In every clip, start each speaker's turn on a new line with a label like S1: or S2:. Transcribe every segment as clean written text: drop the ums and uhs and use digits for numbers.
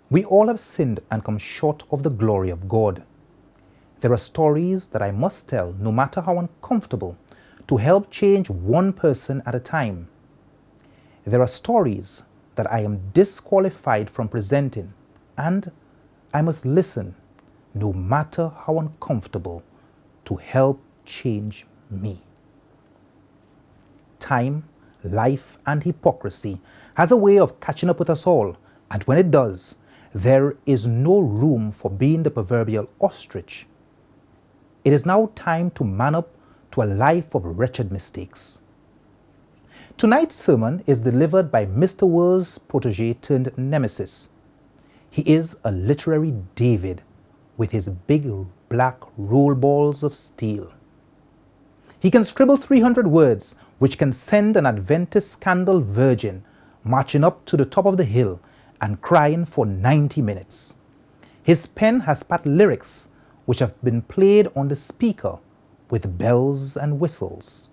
S1: We all have sinned and come short of the glory of God. There are stories that I must tell, no matter how uncomfortable, to help change one person at a time. There are stories that I am disqualified from presenting, and I must listen, no matter how uncomfortable, to help change me. Time, life, and hypocrisy has a way of catching up with us all, and when it does, there is no room for being the proverbial ostrich. It is now time to man up to a life of wretched mistakes. Tonight's sermon is delivered by Mr. World's protege turned nemesis. He is a literary David with his big black roll balls of steel. He can scribble 300 words which can send an Adventist scandal virgin marching up to the top of the hill and crying for 90 minutes. His pen has spat lyrics which have been played on the speaker with bells and whistles.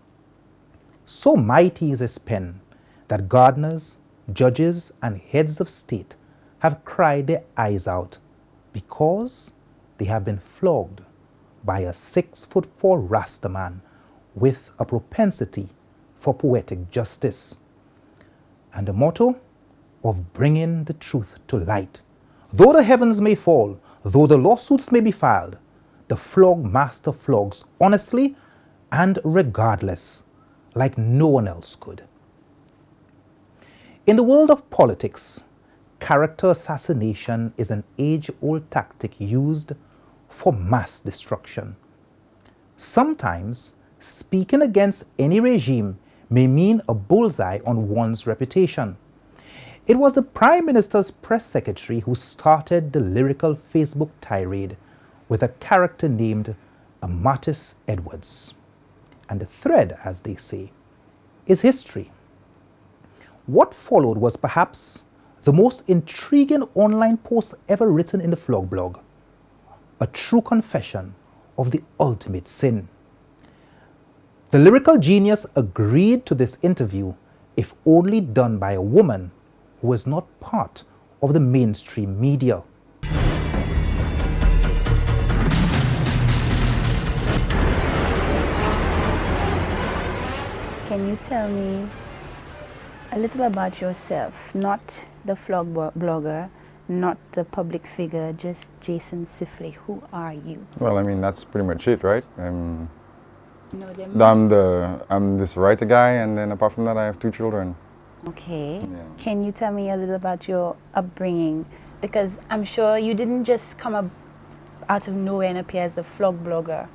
S1: So mighty is his pen that gardeners, judges, and heads of state have cried their eyes out because they have been flogged by a 6'4" Rastaman with a propensity for poetic justice. And the motto of bringing the truth to light. Though the heavens may fall, though the lawsuits may be filed, the flog master flogs honestly and regardless, like no one else could. In the world of politics, character assassination is an age-old tactic used for mass destruction. Sometimes, speaking against any regime may mean a bullseye on one's reputation. It was the Prime Minister's press secretary who started the lyrical Facebook tirade with a character named Amatis Edwards. And the thread, as they say, is history. What followed was perhaps the most intriguing online post ever written in the Flog blog, a true confession of the ultimate sin. The lyrical genius agreed to this interview, if only done by a woman who was not part of the mainstream media.
S2: Can you tell me a little about yourself? Not the Flog blogger, not the public figure, just Jason Sifley. Who are you?
S3: Well, I mean, that's pretty much it, right? I'm
S2: No,
S3: I'm this writer guy, and then apart from that, I have 2 children.
S2: Okay.
S3: Yeah.
S2: Can you tell me a little about your upbringing? Because I'm sure you didn't just come up out of nowhere and appear as the Flog blogger.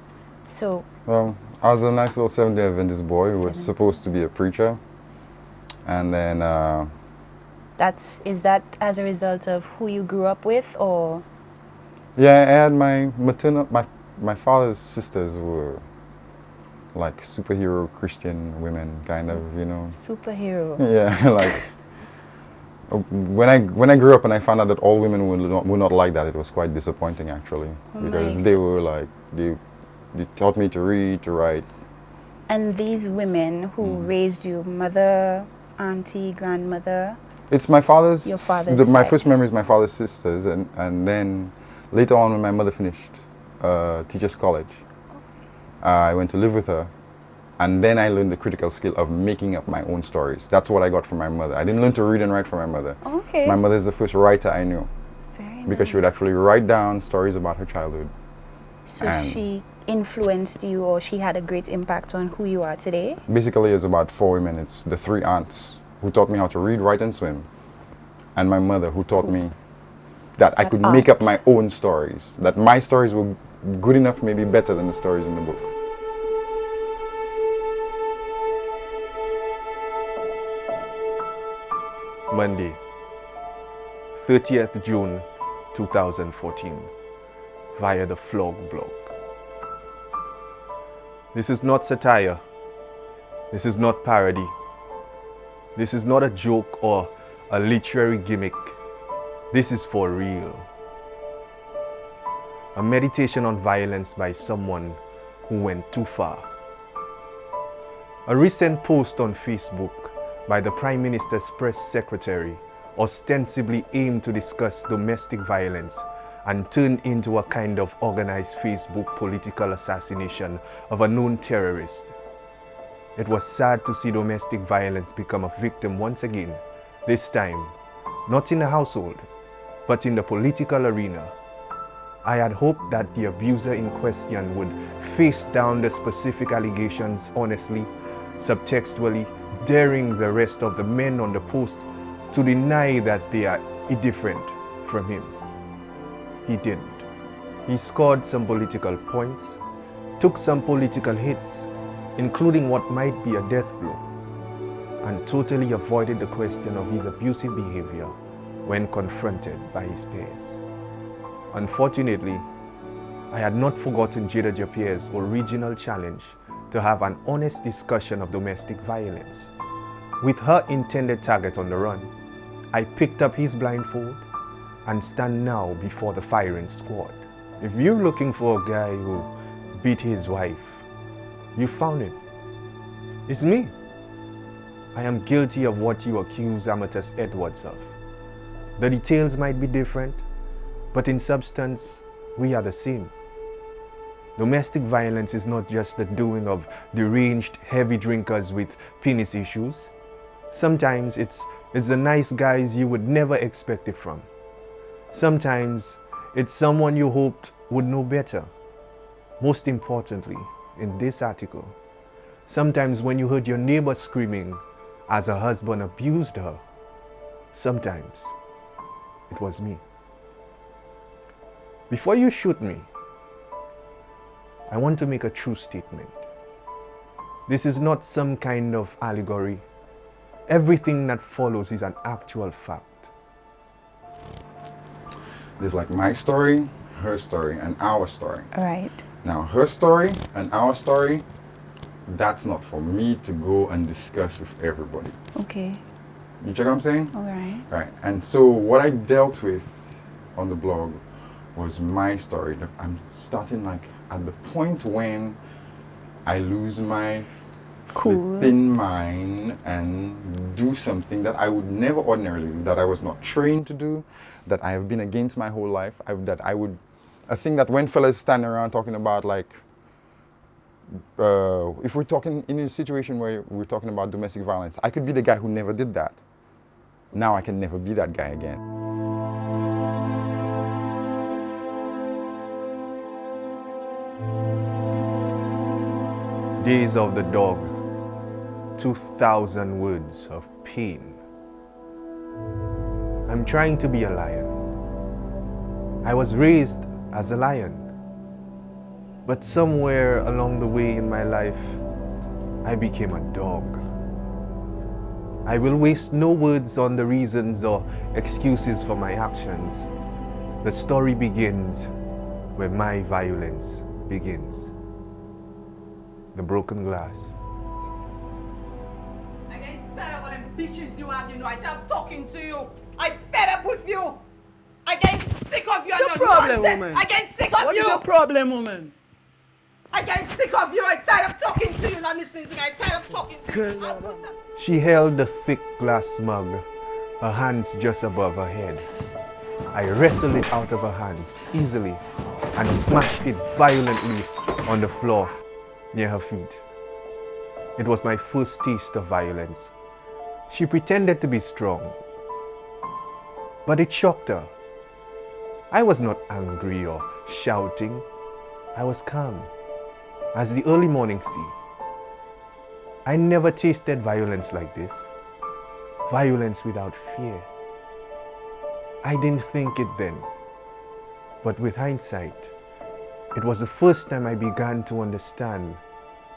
S2: So,
S3: Well, I was a nice little Seventh-day Adventist boy who was supposed to be a preacher, and then
S2: is that as a result of who you grew up with, or?
S3: yeah, I had my father's sisters were like superhero Christian women, kind of, you know.
S2: Superhero.
S3: Yeah, like when I grew up and I found out that all women were not like that, it was quite disappointing actually, because
S2: Nice.
S3: they were like they taught me to read, to write.
S2: And these women who raised you, mother, auntie, grandmother?
S3: It's my father's.
S2: Your father's
S3: my
S2: side.
S3: first memory is my father's sisters, and then later on when my mother finished teachers college, I went to live with her, and then I learned the critical skill of making up my own stories. That's what I got from my mother. I didn't learn to read and write from my mother.
S2: Okay.
S3: My mother is the first writer I knew,
S2: Very
S3: because she would
S2: nice.
S3: actually write down stories about her childhood.
S2: So
S3: and-
S2: she influenced you, or she had a great impact on who you are today?
S3: Basically, it's about 4 women. It's the 3 aunts who taught me how to read, write, and swim, and my mother who taught me that I
S2: That
S3: could make up
S2: art.
S3: my own stories, that my stories were good enough, maybe better than the stories in the book.
S4: Monday, 30th June 2014, via the Flog blog. This is not satire. This is not parody. This is not a joke or a literary gimmick. This is for real. A meditation on violence by someone who went too far. A recent post on Facebook by the Prime Minister's press secretary ostensibly aimed to discuss domestic violence and turned into a kind of organized Facebook political assassination of a known terrorist. It was sad to see domestic violence become a victim once again, this time not in the household, but in the political arena. I had hoped that the abuser in question would face down the specific allegations honestly, subtextually, daring the rest of the men on the post to deny that they are indifferent from him. He didn't. He scored some political points, took some political hits, including what might be a death blow, and totally avoided the question of his abusive behavior when confronted by his peers. Unfortunately, I had not forgotten Jada Japier's original challenge to have an honest discussion of domestic violence. With her intended target on the run, I picked up his blindfold and stand now before the firing squad. If you're looking for a guy who beat his wife, you found it. It's me. I am guilty of what you accuse Amatus Edwards of. The details might be different, but in substance, we are the same. Domestic violence is not just the doing of deranged heavy drinkers with penis issues. Sometimes it's the nice guys you would never expect it from. Sometimes it's someone you hoped would know better. Most importantly, in this article, sometimes when you heard your neighbor screaming as her husband abused her, sometimes it was me. Before you shoot me, I want to make a true statement. This is not some kind of allegory. Everything that follows is an actual fact.
S3: There's like my story, her story, and our story.
S2: Right.
S3: Now, her story and our story, that's not for me to go and discuss with everybody.
S2: Okay.
S3: You check what I'm saying?
S2: All right.
S3: Right. And so what I dealt with on the blog was my story. I'm starting like at the point when I lose my flipping mind and do something that I would never ordinarily do, that I was not trained to do, that I have been against my whole life. I think that when fellas stand around talking about like, if we're talking in a situation where we're talking about domestic violence, I could be the guy who never did that. Now I can never be that guy again.
S4: Days of the Dog, 2,000 words of pain. I'm trying to be a lion. I was raised as a lion. But somewhere along the way in my life, I became a dog. I will waste no words on the reasons or excuses for my actions. The story begins where my violence begins. The broken glass.
S5: I get tired of all them bitches you have, you know. I stop talking to you. I fed up with you. I get sick of you.
S6: What's your problem, woman?
S5: I get sick of you.
S6: What is your problem, woman?
S5: I get sick of you. I'm tired of talking to you, not listening to me. I'm tired of talking to you.
S4: She held the thick glass mug, her hands just above her head. I wrestled it out of her hands easily and smashed it violently on the floor near her feet. It was my first taste of violence. She pretended to be strong, but it shocked her. I was not angry or shouting. I was calm as the early morning sea. I never tasted violence like this. Violence without fear. I didn't think it then, but with hindsight, it was the first time I began to understand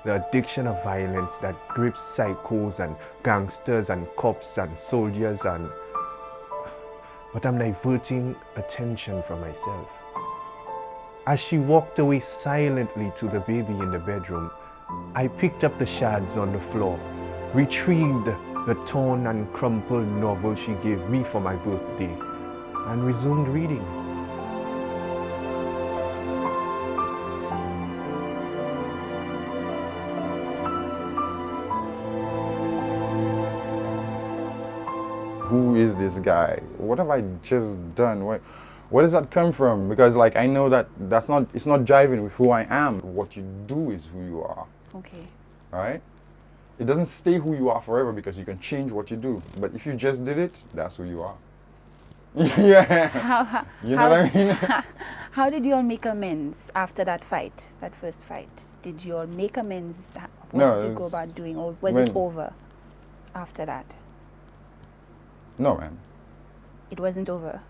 S4: the addiction of violence that grips psychos and gangsters and cops and soldiers but I'm diverting attention from myself. As she walked away silently to the baby in the bedroom, I picked up the shards on the floor, retrieved the torn and crumpled novel she gave me for my birthday, and resumed reading.
S3: who is this guy? What have I just done? Where does that come from? Because like I know that it's not jiving with who I am. What you do is who you are.
S2: Okay.
S3: Right? It doesn't stay who you are forever because you can change what you do. But if you just did it, that's who you are. Yeah. You know what I mean?
S2: How did you all make amends after that fight, that first fight? Did you all make amends? What
S3: No,
S2: did you go about doing? Or was it over after that?
S3: No, man.
S2: It wasn't over?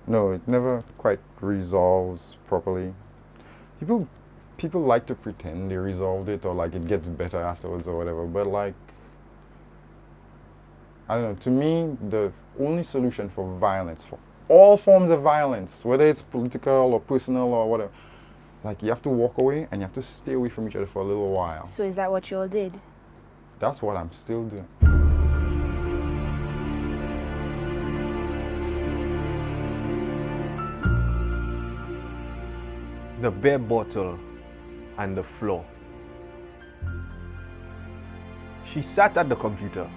S3: No, it never quite resolves properly. People like to pretend they resolved it or like it gets better afterwards or whatever, but like, I don't know, to me, the only solution for violence, for all forms of violence, whether it's political or personal or whatever, like you have to walk away and you have to stay away from each other for a little while.
S2: So is that what you all did?
S3: That's what I'm still doing.
S4: The beer bottle and the floor. She sat at the computer,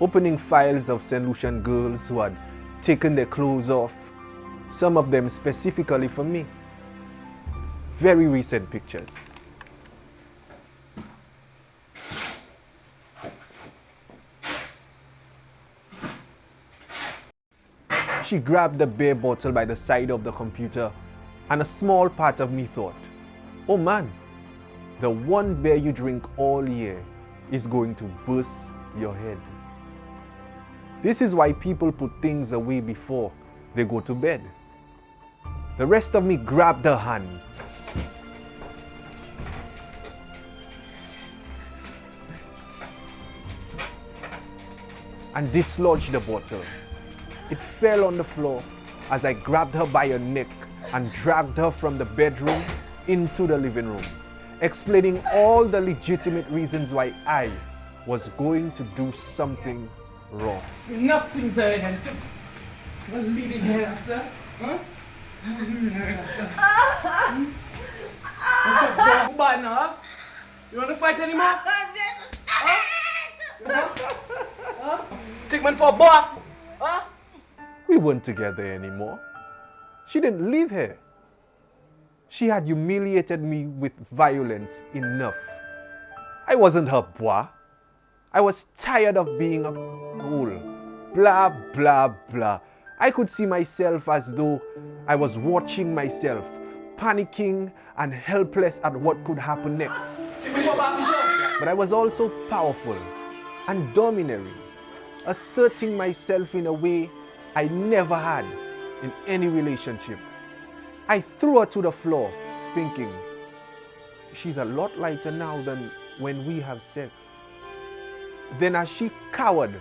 S4: opening files of St. Lucian girls who had taken their clothes off, some of them specifically for me. Very recent pictures. She grabbed the beer bottle by the side of the computer, and a small part of me thought, oh man, the one beer you drink all year is going to burst your head. This is why people put things away before they go to bed. The rest of me grabbed her hand. And dislodged the bottle. It fell on the floor as I grabbed her by her neck and dragged her from the bedroom into the living room, explaining all the legitimate reasons why I was going to do something wrong.
S6: Enough things are in and you're leaving here, sir. Huh? You're leaving here, sir. What's up, now? You want to fight anymore? Huh? Huh? Take man for a boy? Huh?
S4: We weren't together anymore. She didn't live here. She had humiliated me with violence enough. I wasn't her boy. I was tired of being a fool. Blah, blah, blah. I could see myself as though I was watching myself, panicking and helpless at what could happen next. But I was also powerful and domineering, asserting myself in a way I never had in any relationship. I threw her to the floor, thinking, she's a lot lighter now than when we have sex. Then as she cowered,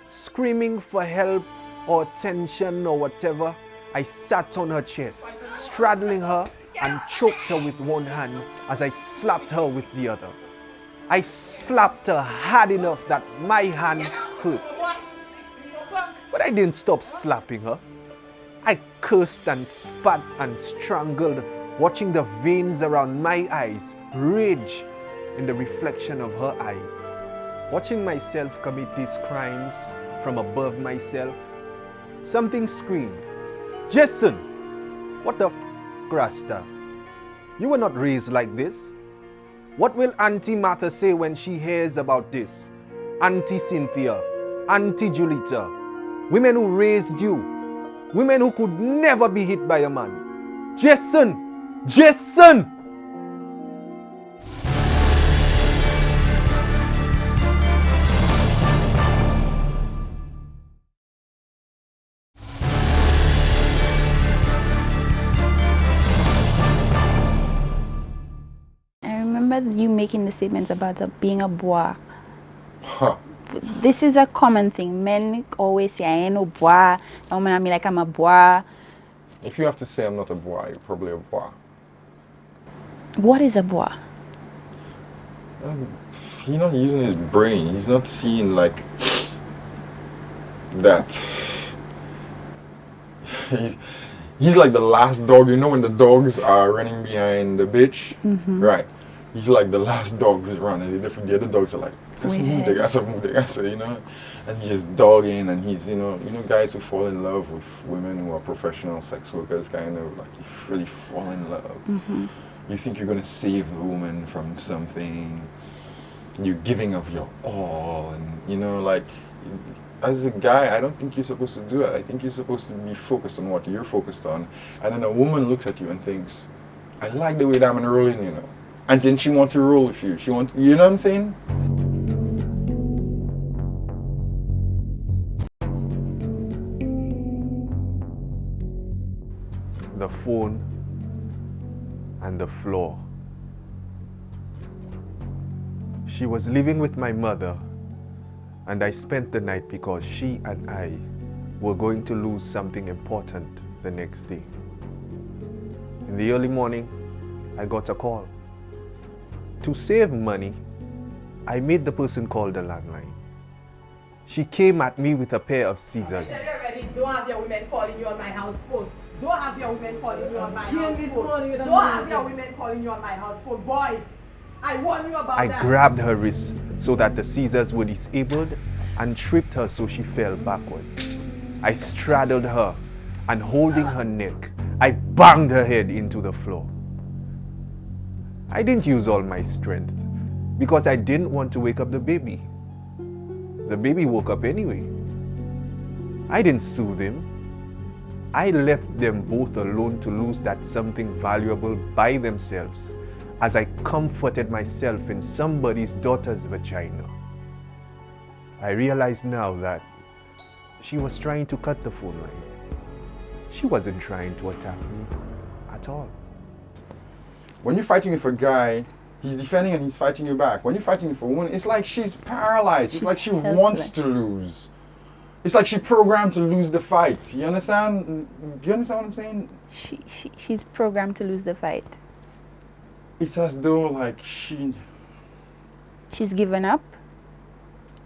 S4: screaming for help or attention or whatever, I sat on her chest, straddling her and choked her with one hand as I slapped her with the other. I slapped her hard enough that my hand hurt. But I didn't stop slapping her. I cursed and spat and strangled, watching the veins around my eyes rage in the reflection of her eyes. Watching myself commit these crimes from above myself, something screamed, Jason, what the f***, Rasta? You were not raised like this. What will Auntie Martha say when she hears about this? Auntie Cynthia, Auntie Julita, women who raised you, women who could never be hit by a man. Jason! Jason!
S2: I remember you making the statements about being a boy. This is a common thing. Men always say, I ain't no boy. No man, I mean like I'm a boy.
S3: If you have to say I'm not a boy, you're probably a boy.
S2: What is a boy?
S3: He's not using his brain. He's not seeing like that. He's like the last dog. You know when the dogs are running behind the bitch?
S2: Mm-hmm.
S3: Right. He's like the last dog who's running. The other dogs are like, move the gas, you know. And he's just dogging, and he's, you know, guys who fall in love with women who are professional sex workers, kind of like, you really fall in love.
S2: Mm-hmm.
S3: You think you're gonna save the woman from something. You're giving of your all, and you know, like, as a guy, I don't think you're supposed to do that. I think you're supposed to be focused on what you're focused on. And then a woman looks at you and thinks, I like the way that I'm rolling, you know. And then she wants to roll with you. You know what I'm saying?
S4: The phone and the floor. She was living with my mother, and I spent the night because she and I were going to lose something important the next day. In the early morning, I got a call. To save money, I made the person call the landline. She came at me with a pair of scissors.
S5: I tell you already, don't have your women calling you on my house phone. Don't have your women calling you on my house phone. Don't have your women calling you on my house phone. Boy, I warn you about that.
S4: I grabbed her wrist so that the scissors were disabled and tripped her so she fell backwards. I straddled her, and holding her neck, I banged her head into the floor. I didn't use all my strength because I didn't want to wake up the baby. The baby woke up anyway. I didn't soothe him. I left them both alone to lose that something valuable by themselves as I comforted myself in somebody's daughter's vagina. I realize now that she was trying to cut the phone line. She wasn't trying to attack me at all.
S3: When you're fighting with a guy, he's defending and he's fighting you back. When you're fighting with a woman, it's like she's paralyzed. It's like she wants to lose. It's like she's programmed to lose the fight. You understand? Do you understand what I'm saying?
S2: She's programmed to lose the fight.
S3: It's as though like
S2: she's given up.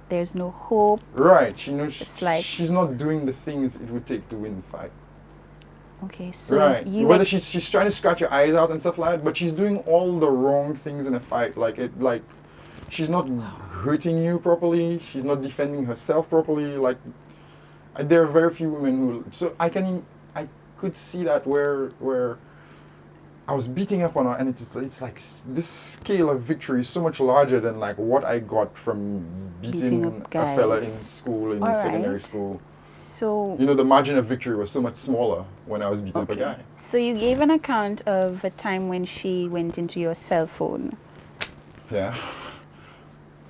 S2: There's no hope.
S3: Right. She knows she's not doing the things it would take to win the fight.
S2: Okay, so
S3: right. Whether she's trying to scratch your eyes out and stuff like that, but she's doing all the wrong things in a fight. Like she's not hurting you properly. She's not defending herself properly. Like there are very few women who. So I could see that where I was beating up on her, and it's like this scale of victory is so much larger than like what I got from beating a fella in school, in secondary school.
S2: So,
S3: you know, the margin of victory was so much smaller when I was beating up a guy.
S2: So you gave an account of a time when she went into your cell phone.
S3: Yeah.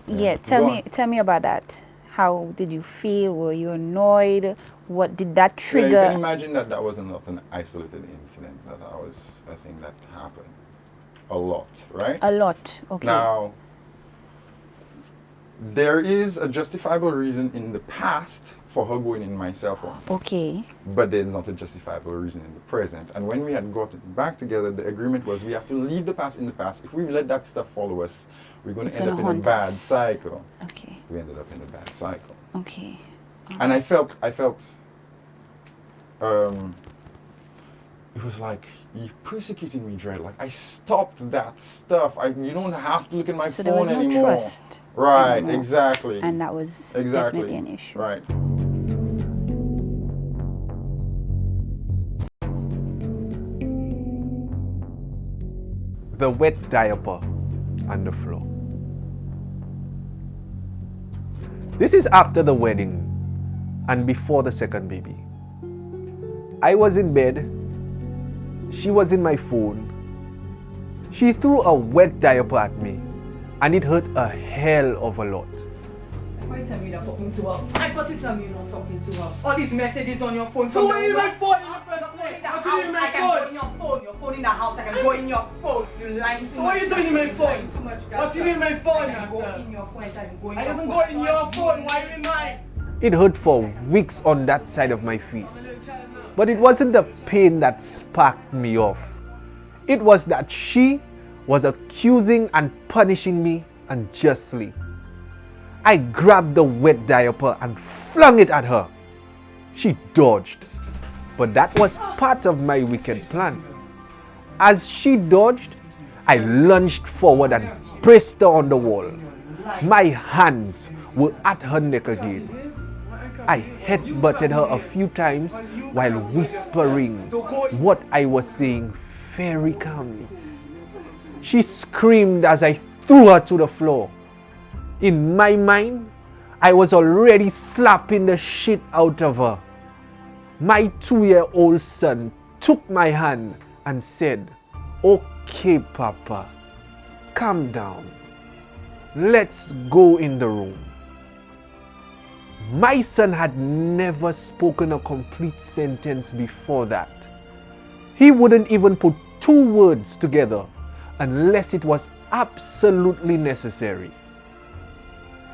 S2: Yeah, tell me about that. How did you feel? Were you annoyed? What did that trigger?
S3: Yeah, you can imagine that was not an isolated incident. That was a thing that happened a lot, right?
S2: A lot, okay.
S3: Now, there is a justifiable reason in the past for her going in my cell phone.
S2: Okay.
S3: But there's not a justifiable reason in the present. And when we had gotten back together, the agreement was we have to leave the past in the past. If we let that stuff follow us, we're going to end up in a bad cycle.
S2: Okay.
S3: We ended up in a bad cycle.
S2: Okay.
S3: And I felt it was like, you're persecuting me, Dread. Like, I stopped that stuff. You don't have to look at my phone
S2: there was
S3: anymore.
S2: No trust
S3: right,
S2: anymore.
S3: Exactly.
S2: And that was definitely an issue.
S3: Right.
S4: The wet diaper on the floor. This is after the wedding and before the second baby. I was in bed. She was in my phone. She threw a wet diaper at me, and it hurt a hell of a lot.
S5: Why you tell me you're not talking to her? I thought you tell me you're not talking to her. All these messages on your phone.
S6: So why you my phone in the first place?
S5: What are you doing in my phone? Your phone in the house. I can go in your phone. You lying too much.
S6: So what are you doing in my phone?
S5: Too much.
S6: What you doing in my phone,
S5: I can go
S6: sir?
S5: in your phone.
S6: I doesn't go in your phone. Why you in mine?
S4: It hurt for weeks on that side of my face. But it wasn't the pain that sparked me off. It was that she was accusing and punishing me unjustly. I grabbed the wet diaper and flung it at her. She dodged, but that was part of my wicked plan. As she dodged, I lunged forward and pressed her on the wall. My hands were at her neck again. I headbutted her a few times while whispering what I was saying very calmly. She screamed as I threw her to the floor. In my mind, I was already slapping the shit out of her. My 2-year-old son took my hand and said, "Okay, Papa, calm down. Let's go in the room." My son had never spoken a complete sentence before that. He wouldn't even put 2 words together unless it was absolutely necessary.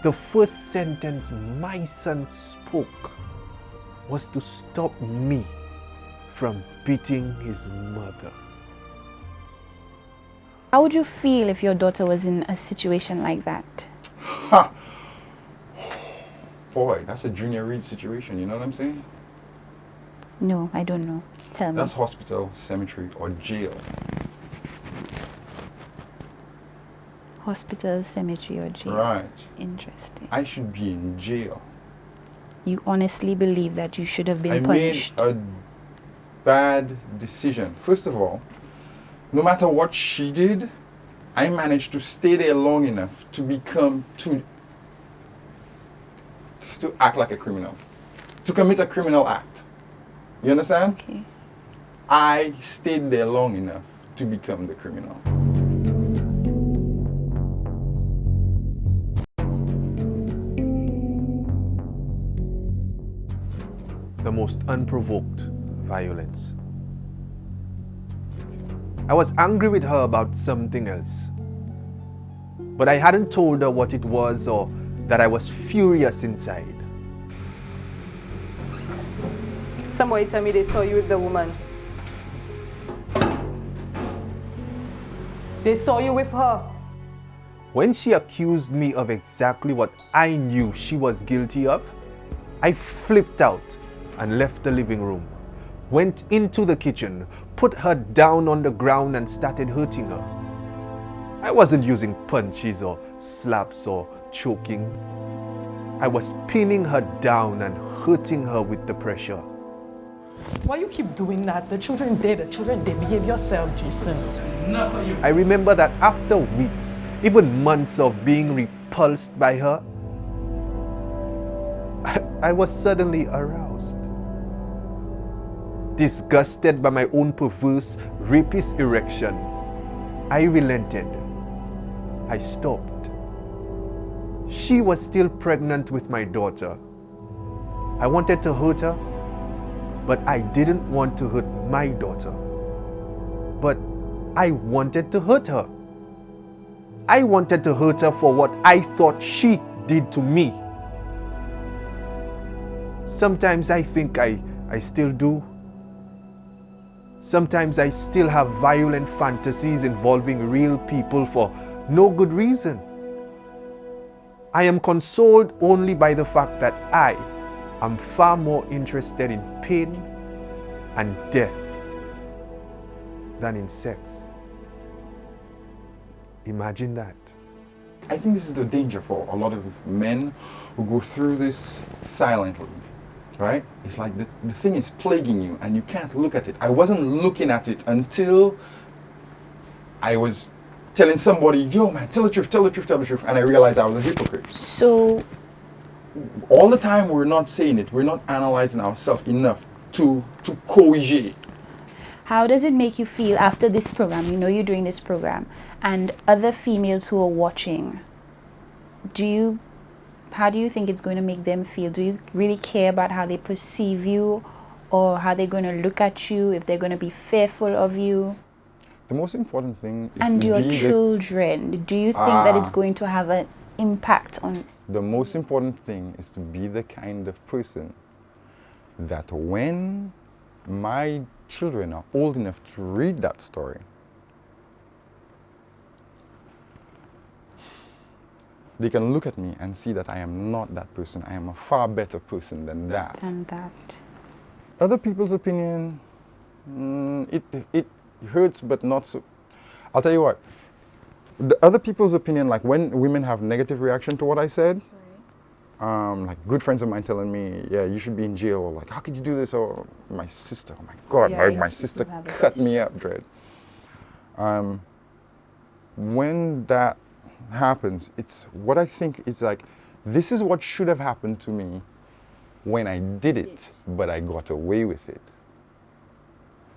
S4: The first sentence my son spoke was to stop me from beating his mother.
S2: How would you feel if your daughter was in a situation like that?
S3: Ha! Boy, that's a Junior Reid situation, you know what I'm saying?
S2: No, I don't know. Tell me.
S3: That's hospital, cemetery, or jail.
S2: Hospital, cemetery, or jail.
S3: Right.
S2: Interesting.
S3: I should be in jail.
S2: You honestly believe that you should have been
S3: I
S2: punished?
S3: made a bad decision. First of all, no matter what she did, I managed to stay there long enough to become, to act like a criminal. To commit a criminal act. You understand?
S2: Okay.
S3: I stayed there long enough to become the criminal.
S4: The most unprovoked violence. I was angry with her about something else, but I hadn't told her what it was or that I was furious inside.
S5: Somebody tell me they saw you with the woman. They saw you with her.
S4: When she accused me of exactly what I knew she was guilty of, I flipped out and left the living room, went into the kitchen, put her down on the ground and started hurting her. I wasn't using punches or slaps or choking. I was pinning her down and hurting her with the pressure.
S5: Why you keep doing that? The children dead. The children dead. Behave yourself, Jason.
S4: I remember that after weeks, even months of being repulsed by her, I was suddenly aroused. Disgusted by my own perverse, rapist erection, I relented. I stopped. She was still pregnant with my daughter. I wanted to hurt her, but I didn't want to hurt my daughter. But I wanted to hurt her. I wanted to hurt her for what I thought she did to me. Sometimes I think I still do. Sometimes I still have violent fantasies involving real people for no good reason. I am consoled only by the fact that I am far more interested in pain and death than in sex. Imagine that.
S3: I think this is the danger for a lot of men who go through this silently, right? It's like the thing is plaguing you and you can't look at it. I wasn't looking at it until I was telling somebody, yo man, tell the truth, tell the truth, tell the truth. And I realized I was a hypocrite.
S2: So,
S3: all the time we're not saying it, we're not analyzing ourselves enough to corrige.
S2: how does it make you feel after this program? You know you're doing this program, and other females who are watching. How do you think it's going to make them feel? Do you really care about how they perceive you, or how they're going to look at you, if they're going to be fearful of you?
S3: The most important thing is
S2: And
S3: to
S2: your
S3: be
S2: children, do you think that it's going to have an impact on?
S3: the most important thing is to be the kind of person that when my children are old enough to read that story, they can look at me and see that I am not that person. I am a far better person than that.
S2: And that.
S3: Other people's opinion, it hurts, but not so. I'll tell you what. The other people's opinion, like when women have negative reaction to what I said, like good friends of mine telling me, yeah, you should be in jail, or like, how could you do this? Or my sister, oh my God,
S2: Yeah,
S3: my sister cut me up, Dread. When that happens, it's what I think is like, this is what should have happened to me when I did it, but I got away with it.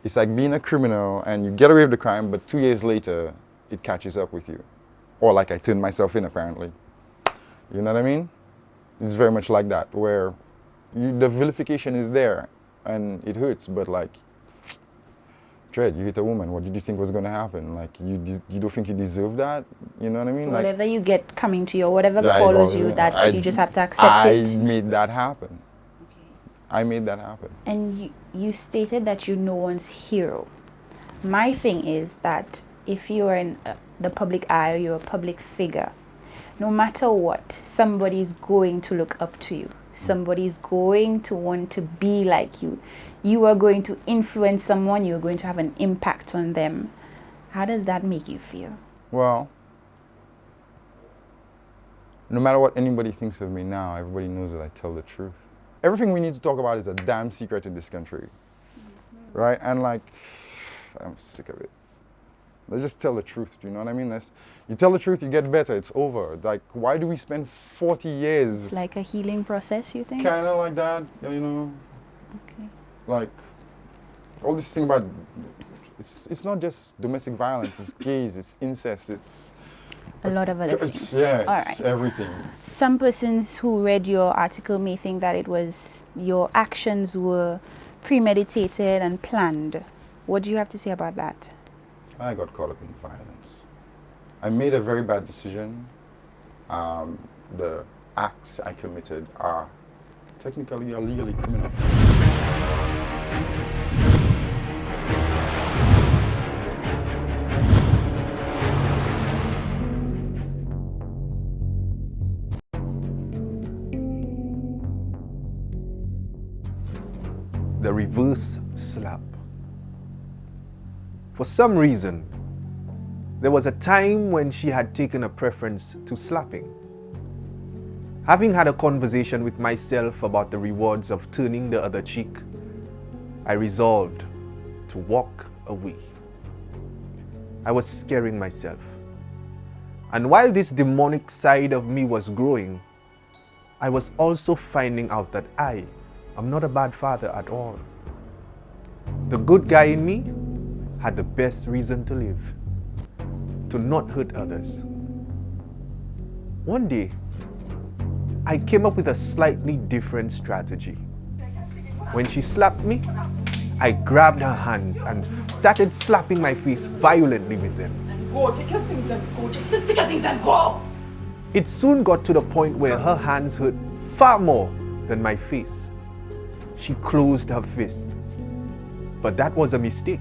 S3: It's like being a criminal and you get away with the crime, but 2 years later, it catches up with you. Or like I turned myself in, apparently. You know what I mean? It's very much like that, where the vilification is there and it hurts, but like, Dread, you hit a woman, what did you think was going to happen? Like, you don't think you deserve that? You know what I mean?
S2: So
S3: like,
S2: whatever you get coming to you, or whatever follows you, that you just have to accept it.
S3: I made that happen. I made that happen.
S2: And you stated that you're no one's hero. My thing is that if you are in the public eye or you're a public figure, no matter what, somebody's going to look up to you. Somebody's going to want to be like you. You are going to influence someone. You're going to have an impact on them. How does that make you feel?
S3: Well, no matter what anybody thinks of me now, everybody knows that I tell the truth. Everything we need to talk about is a damn secret in this country. Right? And like, I'm sick of it. Let's just tell the truth, do you know what I mean? You tell the truth, you get better, it's over. Like, why do we spend 40 years?
S2: It's like a healing process, you think?
S3: Kind of like that, you know?
S2: Okay.
S3: Like, all this thing about, it's not just domestic violence, it's gays, it's incest, it's...
S2: A lot of other things.
S3: Yeah,
S2: All
S3: it's
S2: right.
S3: everything.
S2: Some persons who read your article may think that it was, your actions were premeditated and planned. What do you have to say about that?
S3: I got caught up in violence. I made a very bad decision. The acts I committed are technically or legally criminal.
S4: The reverse slap. For some reason, there was a time when she had taken a preference to slapping. Having had a conversation with myself about the rewards of turning the other cheek, I resolved to walk away. I was scaring myself. And while this demonic side of me was growing, I was also finding out that I am not a bad father at all. The good guy in me had the best reason to live, to not hurt others. One day, I came up with a slightly different strategy. When she slapped me, I grabbed her hands and started slapping my face violently with them.
S5: Go, take your things and go. Just take your things and go.
S4: It soon got to the point where her hands hurt far more than my face. She closed her fist. But that was a mistake.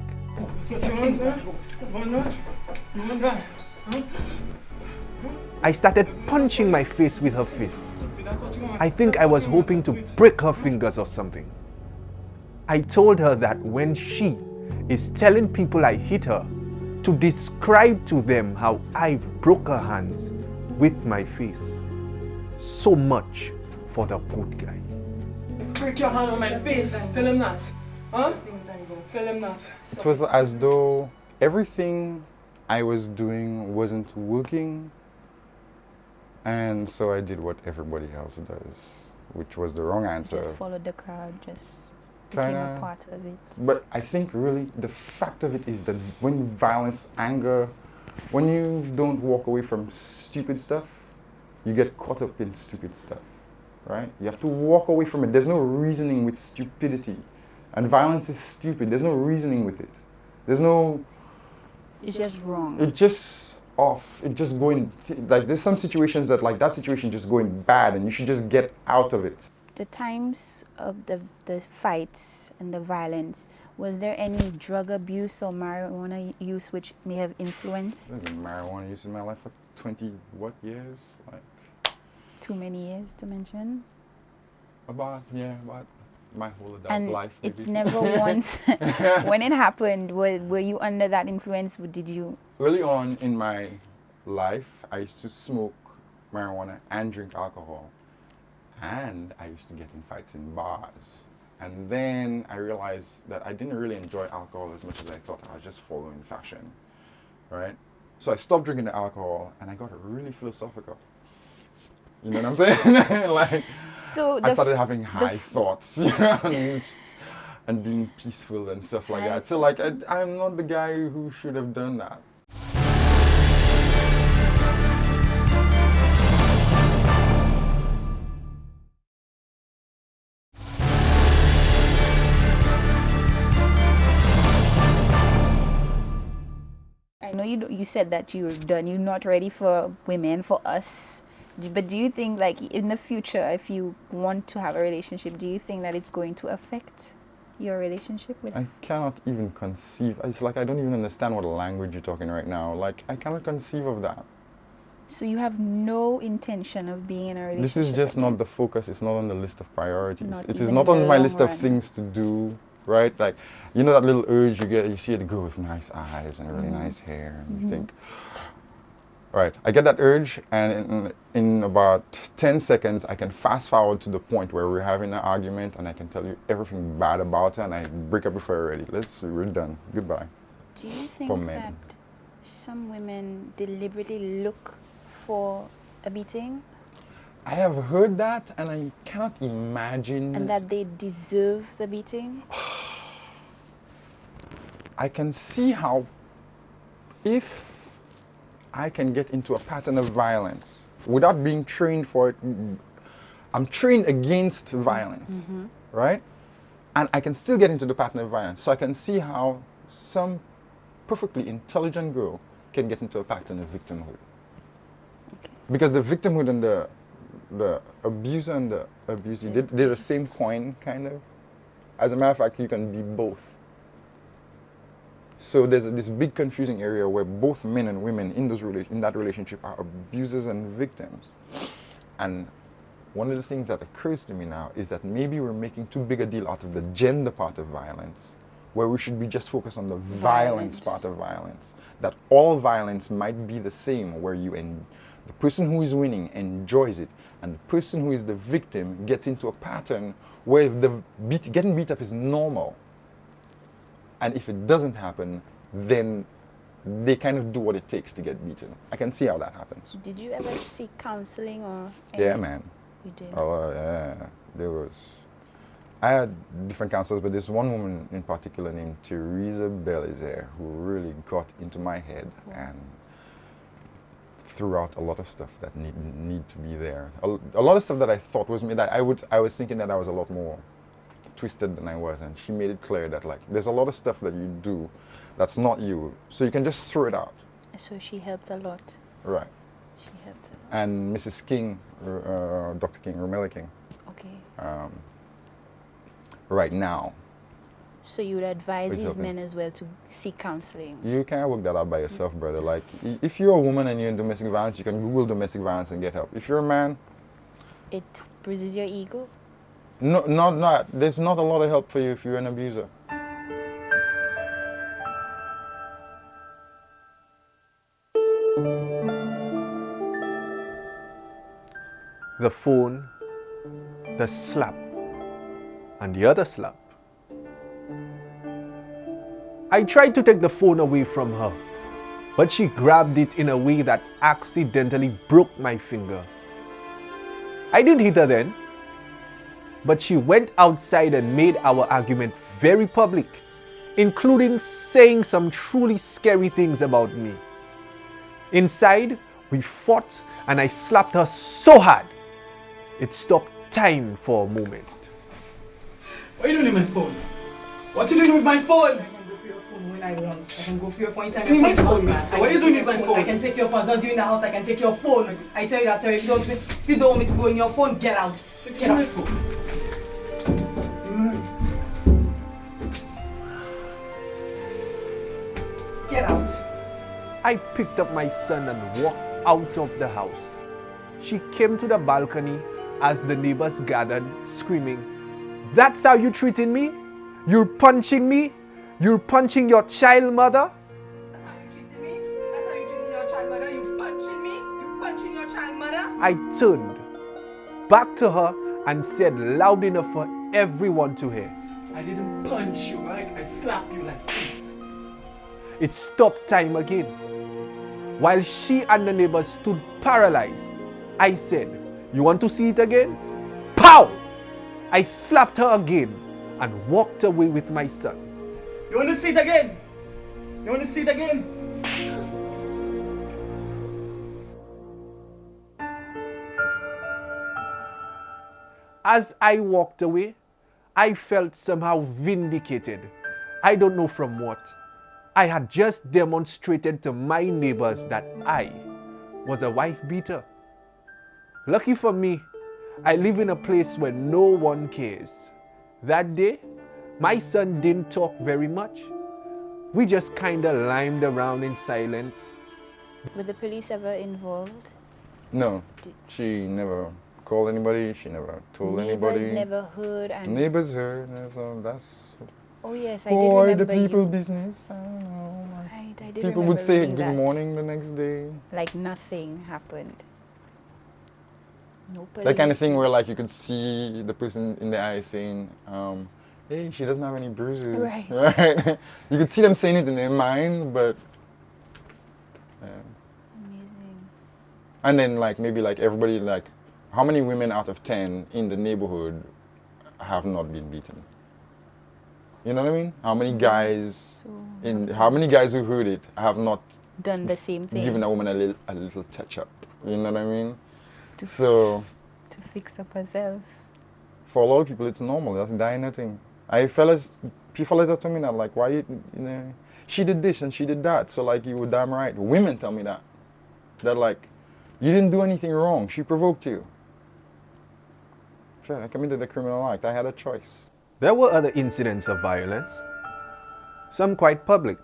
S4: I started punching my face with her fist. I think I was hoping to break her fingers or something. I told her that when she is telling people I hit her, to describe to them how I broke her hands with my face. So much for the good guy.
S6: Break your hand on my face. Tell him that. Huh? Tell him that.
S3: It was as though everything I was doing wasn't working, and so I did what everybody else does, which was the wrong answer.
S2: Just followed the crowd, just became a part of it.
S3: But I think really the fact of it is that when violence, anger, when you don't walk away from stupid stuff, you get caught up in stupid stuff, right? You have to walk away from it. There's no reasoning with stupidity. And violence is stupid. There's no reasoning with it. There's no...
S2: It's just wrong.
S3: It's just off. It's just going... Like, there's some situations that, like, that situation just going bad and you should just get out of it.
S2: The times of the fights and the violence, was there any drug abuse or marijuana use which may have influenced?
S3: I've been marijuana use in my life for 20, what, years? Like...
S2: Too many years to mention?
S3: About my whole adult
S2: And
S3: life,
S2: it
S3: maybe.
S2: never once, when it happened, were you under that influence? Did you?
S3: Early on in my life, I used to smoke marijuana and drink alcohol. And I used to get in fights in bars. And then I realized that I didn't really enjoy alcohol as much as I thought. I was just following fashion, right? So I stopped drinking the alcohol and I got really philosophical. You know what I'm saying? Like,
S2: So
S3: I started having high thoughts, you know, and being peaceful and stuff like that. So like, I'm not the guy who should have done that.
S2: I know you said that you're done. You're not ready for women, for us. But do you think, like, in the future, if you want to have a relationship, do you think that it's going to affect your relationship with?
S3: I cannot even conceive. It's like I don't even understand what language you're talking right now. Like, I cannot conceive of that.
S2: So you have no intention of being in a relationship?
S3: This is just
S2: again?
S3: not the focus. It's not on the list of priorities.
S2: Not
S3: It is
S2: even
S3: not
S2: in the
S3: on my
S2: long
S3: list of
S2: run.
S3: things to do, right? Like, you know that little urge you get, you see a girl with nice eyes and really nice hair, and you think, right, I get that urge, and in about 10 seconds, I can fast forward to the point where we're having an argument, and I can tell you everything bad about her, and I break up before we're ready. We're done. Goodbye.
S2: Do you think
S3: For men.
S2: that some women deliberately look for a beating
S3: I have heard that, and I cannot imagine.
S2: and that they deserve the beating?
S3: I can see how, if I can get into a pattern of violence without being trained for it, I'm trained against violence, right? And I can still get into the pattern of violence. So I can see how some perfectly intelligent girl can get into a pattern of victimhood.
S2: Okay.
S3: Because the victimhood and the abuser and the abusee, they're the same coin, kind of. As a matter of fact, you can be both. So there's this big confusing area where both men and women in that relationship are abusers and victims. And one of the things that occurs to me now is that maybe we're making too big a deal out of the gender part of violence, where we should be just focused on the violence part of violence. That all violence might be the same, where the person who is winning enjoys it, and the person who is the victim gets into a pattern where getting beat up is normal. And if it doesn't happen, then they kind of do what it takes to get beaten. I can see how that happens.
S2: Did you ever seek counseling or?
S3: Yeah, man.
S2: You did.
S3: Oh, yeah. I had different counselors, but there's one woman in particular named Teresa Belizaire who really got into my head and threw out a lot of stuff that need to be there. A lot of stuff that I thought was me, that I was thinking that I was a lot more twisted than I was, and she made it clear that, like, there's a lot of stuff that you do that's not you, so you can just throw it out.
S2: So she helped a lot.
S3: Right.
S2: She helped a lot.
S3: And Mrs. King, Dr. King, Romella King,
S2: Okay.
S3: right now,
S2: So you would advise
S3: Please
S2: these
S3: help me.
S2: men as well to seek counseling?
S3: you can't work that out by yourself, brother. Like, if you're a woman and you're in domestic violence, you can Google domestic violence and get help. If you're a man,
S2: It bruises your ego?
S3: no, not. There's not a lot of help for you if you're an abuser.
S4: The phone, the slap, and the other slap. I tried to take the phone away from her, but she grabbed it in a way that accidentally broke my finger. I didn't hit her then, but she went outside and made our argument very public, including saying some truly scary things about me. Inside, we fought and I slapped her so hard, it stopped time for a moment.
S6: What are you doing with my phone? What are you doing with my phone?
S5: I can go for your phone when I want. I can go for your phone anytime
S6: Give me my
S5: your
S6: phone,
S5: phone
S6: man. So what are you doing with my phone?
S5: I can take your phone. As long as you're in the house, I can take your phone. I tell you that, sir. If you don't want me to go in your phone, get out.
S6: Give
S5: Get
S6: me my
S5: out.
S6: phone.
S5: Get out.
S4: I picked up my son and walked out of the house. She came to the balcony as the neighbors gathered, screaming, That's how you treating me? You're punching me? You're punching your child mother?
S5: That's how you treating me? That's how you treating your child mother? You punching me? You punching your child mother?
S4: I turned back to her and said loud enough for everyone to hear.
S6: I didn't punch you, right? I slapped you like this.
S4: It stopped time again. While she and the neighbors stood paralyzed, I said, "You want to see it again?" Pow! I slapped her again and walked away with my son.
S6: You want to see it again? You want to see it again?
S4: As I walked away, I felt somehow vindicated. I don't know from what. I had just demonstrated to my neighbors that I was a wife beater. Lucky for me, I live in a place where no one cares. That day, my son didn't talk very much. We just kinda limed around in silence.
S2: Were the police ever involved?
S3: No, she never called anybody. She never told anybody.
S2: Neighbors never heard and...
S3: Neighbors heard. So that's
S2: Oh yes, I did
S3: for
S2: remember
S3: the people
S2: you.
S3: business. I don't know.
S2: Right, I did
S3: People
S2: remember
S3: would say
S2: reading
S3: good
S2: that.
S3: morning the next day.
S2: Like nothing happened. No police.
S3: That kind of thing where like you could see the person in the eye saying, hey, she doesn't have any bruises.
S2: Right.
S3: Right? You could see them saying it in their mind, but
S2: Amazing.
S3: and then like maybe like everybody like how many women out of 10 in the neighborhood have not been beaten? You know what I mean? How many guys how many guys who heard it have not
S2: Done the same thing.
S3: given a woman a little touch up? You know what I mean?
S2: to
S3: So
S2: to fix up herself.
S3: for a lot of people, it's normal. That's dying nothing. Fellas have told me that, like, why you know, she did this and she did that. So like, you were damn right. Women tell me that like, you didn't do anything wrong. She provoked you. Sure, I committed a criminal act. I had a choice.
S4: There were other incidents of violence, some quite public.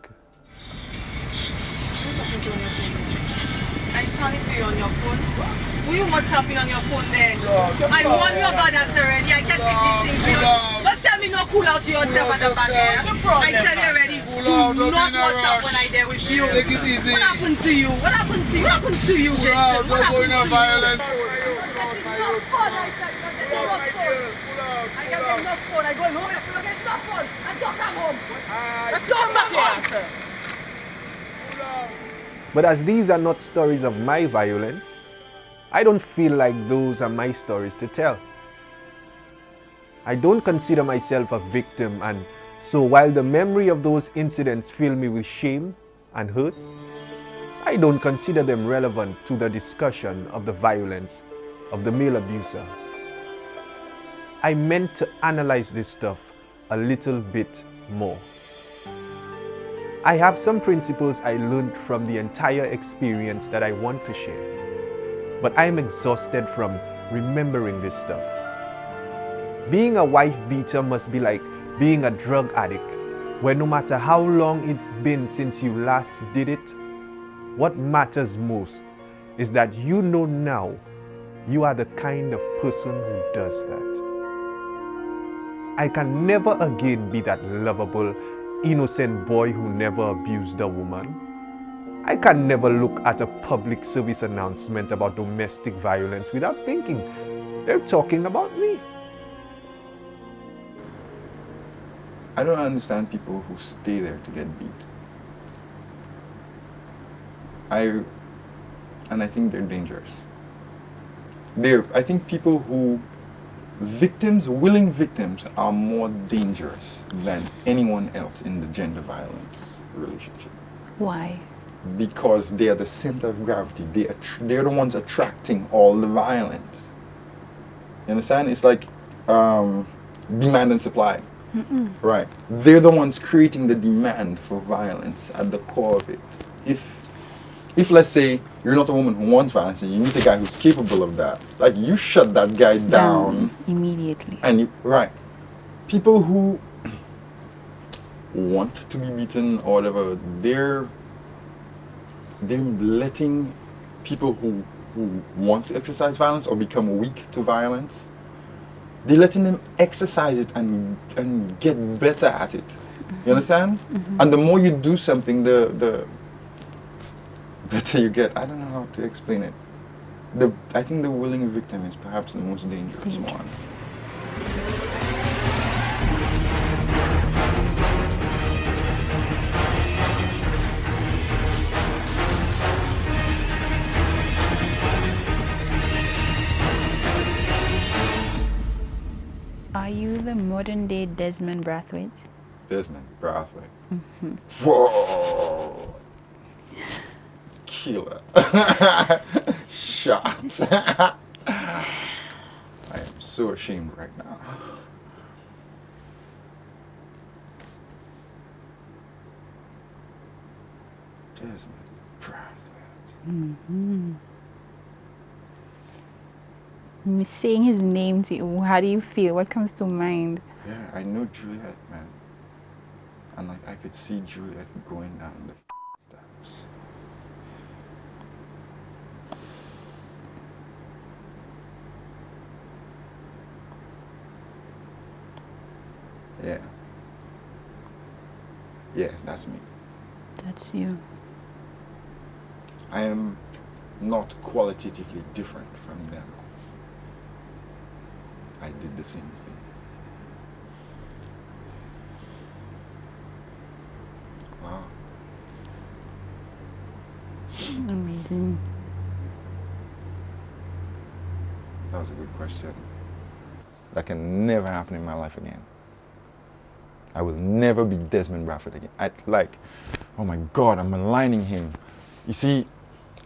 S5: I'm sorry for you on your phone. Who you WhatsApp me on your phone then? I warned you about that already. I can't take these things. Don't tell me no cool out to yourself at the back here. I tell you already, do not WhatsApp when I'm there with you.
S7: Take it easy.
S5: What happened to you? What happened to you? What happened to you, Jason? What happened to you? I can't get enough phone. I go home. I get enough phone. I don't come home. Let's go back here, sir.
S4: But as these are not stories of my violence, I don't feel like those are my stories to tell. I don't consider myself a victim, and so while the memory of those incidents fill me with shame and hurt, I don't consider them relevant to the discussion of the violence of the male abuser. I meant to analyze this stuff a little bit more. I have some principles I learned from the entire experience that I want to share, but I am exhausted from remembering this stuff. Being a wife beater must be like being a drug addict, where no matter how long it's been since you last did it, what matters most is that you know now you are the kind of person who does that. I can never again be that lovable, innocent boy who never abused a woman. I can never look at a public service announcement about domestic violence without thinking they're talking about me.
S3: I don't understand people who stay there to get beat. I think they're dangerous. I think people who willing victims are more dangerous than anyone else in the gender violence relationship.
S2: Why?
S3: Because they are the center of gravity. They're the ones attracting all the violence. You understand? It's like demand and supply. Right. They're the ones creating the demand for violence at the core of it. If let's say you're not a woman who wants violence and you meet a guy who's capable of that, like you shut that guy down
S2: immediately.
S3: And right. People who want to be beaten or whatever, they're letting people who want to exercise violence or become weak to violence, They're letting them exercise it and get better at it. You understand? And the more you do something, the better you get. I don't know how to explain it. I think the willing victim is perhaps the most dangerous one.
S2: Are you the modern day Desmond Brathwaite?
S3: Desmond Brathwaite. Whoa! Killer. Shot. I am so ashamed right now. Desmond Brathwaite.
S2: Saying his name to you, how do you feel? What comes to mind?
S3: Yeah, I know Juliet, man. And like I could see Juliet going down the steps. Yeah. Yeah, that's me.
S2: That's you.
S3: I am not qualitatively different from them. I did the same thing. Wow.
S2: Amazing.
S3: That was a good question. That can never happen in my life again. I will never be Desmond Brathwaite again. Oh my God, I'm maligning him. You see,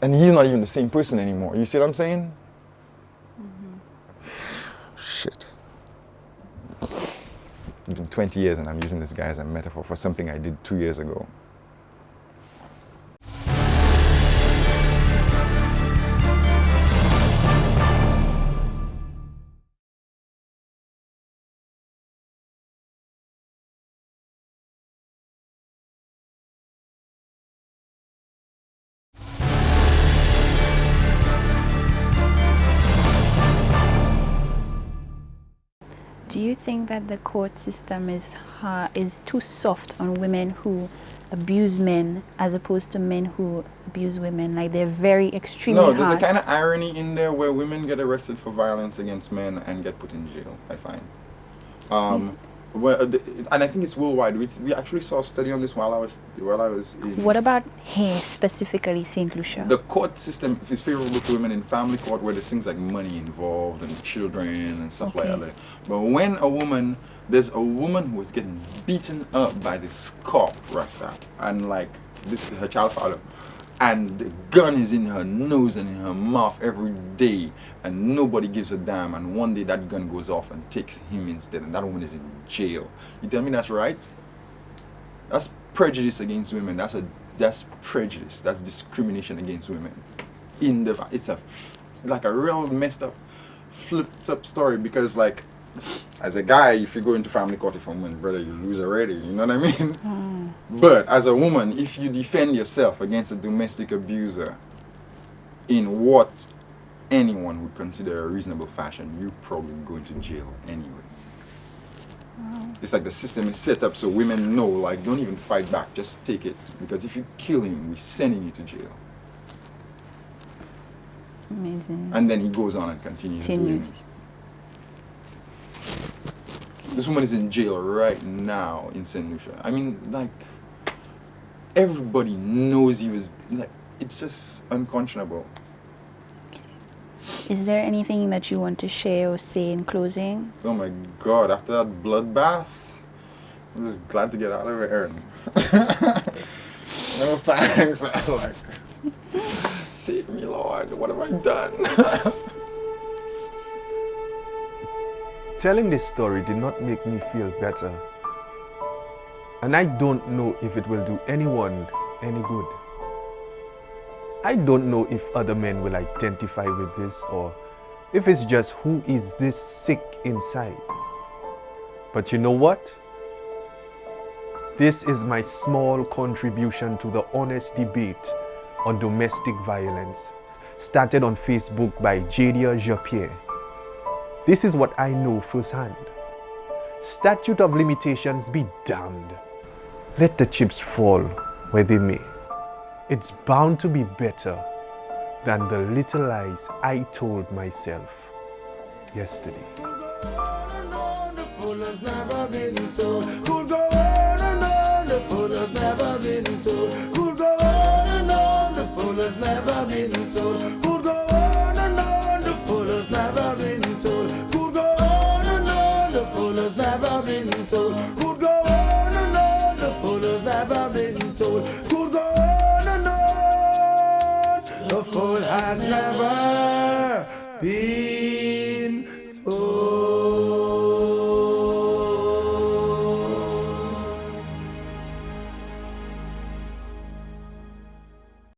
S3: and he's not even the same person anymore. You see what I'm saying? Shit. It's been 20 years and I'm using this guy as a metaphor for something I did 2 years ago.
S2: Do you think that the court system is too soft on women who abuse men as opposed to men who abuse women? Like they're very extremely hard.
S3: No, there's a kind of irony in there where women get arrested for violence against men and get put in jail, I find. And I think it's worldwide. We actually saw a study on this while I was in...
S2: What about here, specifically St. Lucia?
S3: The court system is favorable to women in family court where there's things like money involved and children and stuff like that. But when there's a woman who is getting beaten up by this cop, Rasta, and like, this is her child father, and the gun is in her nose and in her mouth every day, and nobody gives a damn, and one day that gun goes off and takes him instead, and that woman is in jail. You tell me that's right? That's prejudice against women. That's prejudice. That's discrimination against women. It's like a real messed up, flipped up story, because like, as a guy, if you go into family court with a woman, brother, you lose already, you know what I mean? But as a woman, if you defend yourself against a domestic abuser in what anyone would consider a reasonable fashion, you're probably going to jail anyway. It's like the system is set up so women know, like, don't even fight back, just take it. Because if you kill him, we're sending you to jail.
S2: Amazing.
S3: And then he goes on and continues doing it. This woman is in jail right now in St. Lucia. I mean, like, everybody knows he was, like, it's just unconscionable.
S2: Is there anything that you want to share or say in closing?
S3: Oh my God, after that bloodbath, I'm just glad to get out of here. No thanks. Like, save me, Lord. What have I done?
S4: Telling this story did not make me feel better. And I don't know if it will do anyone any good. I don't know if other men will identify with this or if it's just who is this sick inside. But you know what? This is my small contribution to the honest debate on domestic violence, started on Facebook by Jadia Japierre. This is what I know firsthand. Statute of limitations be damned. Let the chips fall where they may. It's bound to be better than the little lies I told myself yesterday.
S7: The fool has never been told. Could go on and on, the fool has never been told. Could go on and on, the fool has never been told. Could go on and on, the fool has never been told. Could go on and on, the fool has never been told. Could go on and on, the fool has never been told. Could go on and on, the fool has never